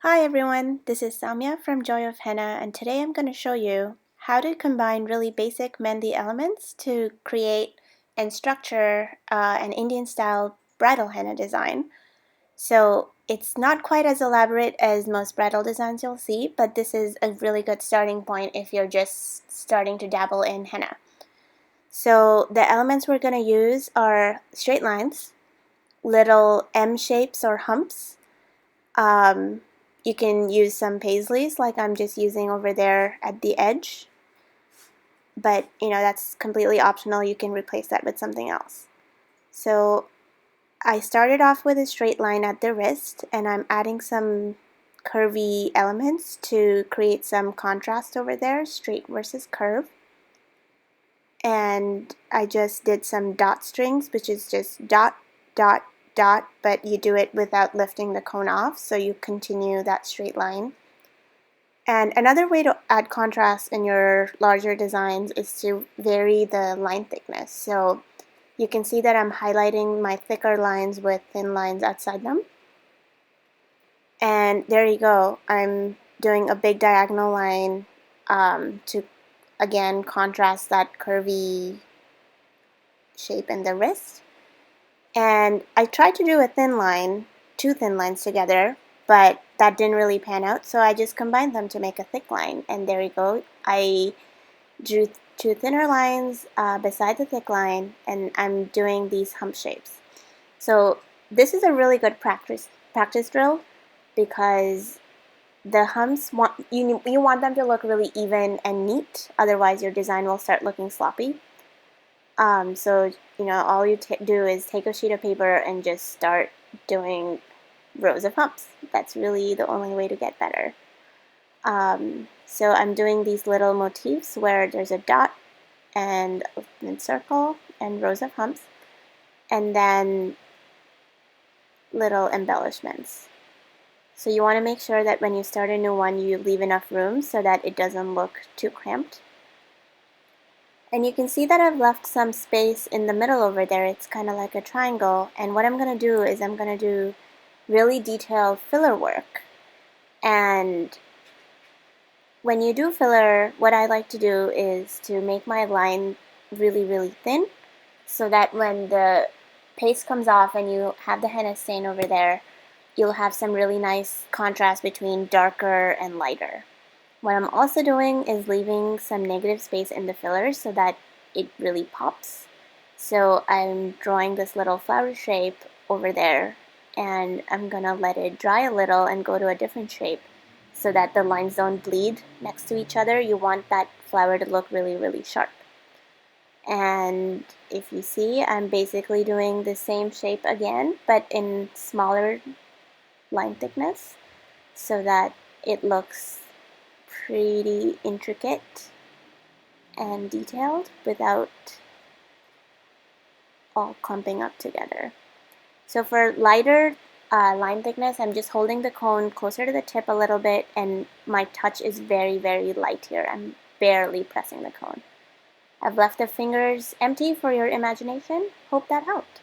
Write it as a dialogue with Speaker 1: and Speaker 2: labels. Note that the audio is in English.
Speaker 1: Hi everyone, this is Samya from Joy of Henna, and today I'm going to show you how to combine really basic Mehndi elements to create and structure an Indian style bridal henna design. So it's not quite as elaborate as most bridal designs you'll see, but this is a really good starting point if you're just starting to dabble in henna. So the elements we're going to use are straight lines, little M shapes or humps. You can use some paisleys like I'm just using over there at the edge, but that's completely optional. You can replace that with something else. So I started off with a straight line at the wrist, and I'm adding some curvy elements to create some contrast over there, straight versus curve. And I just did some dot strings, which is just dot, dot, dot, but you do it without lifting the cone off, so you continue that straight line. And another way to add contrast in your larger designs is to vary the line thickness. So you can see that I'm highlighting my thicker lines with thin lines outside them. And there you go. I'm doing a big diagonal line to, again, contrast that curvy shape in the wrist. And I tried to do a thin line, two thin lines together, but that didn't really pan out, so I just combined them to make a thick line. And there you go. I drew two thinner lines beside the thick line, and I'm doing these hump shapes. So this is a really good practice drill because the humps, you want them to look really even and neat, otherwise your design will start looking sloppy. So all you do is take a sheet of paper and just start doing rows of humps. That's really the only way to get better. So I'm doing these little motifs where there's a dot and a circle and rows of humps, and then little embellishments. So you want to make sure that when you start a new one, you leave enough room so that it doesn't look too cramped. And you can see that I've left some space in the middle over there. It's kind of like a triangle. And what I'm going to do is I'm going to do really detailed filler work. And when you do filler, what I like to do is to make my line really, really thin so that when the paste comes off and you have the henna stain over there, you'll have some really nice contrast between darker and lighter. What I'm also doing is leaving some negative space in the fillers so that it really pops. So I'm drawing this little flower shape over there, and I'm gonna let it dry a little and go to a different shape so that the lines don't bleed next to each other. You want that flower to look really, really sharp. And if you see, I'm basically doing the same shape again, but in smaller line thickness so that it looks pretty intricate and detailed without all clumping up together. So for lighter line thickness, I'm just holding the cone closer to the tip a little bit, and my touch is very, very light here. I'm barely pressing the cone. I've left the fingers empty for your imagination. Hope that helped.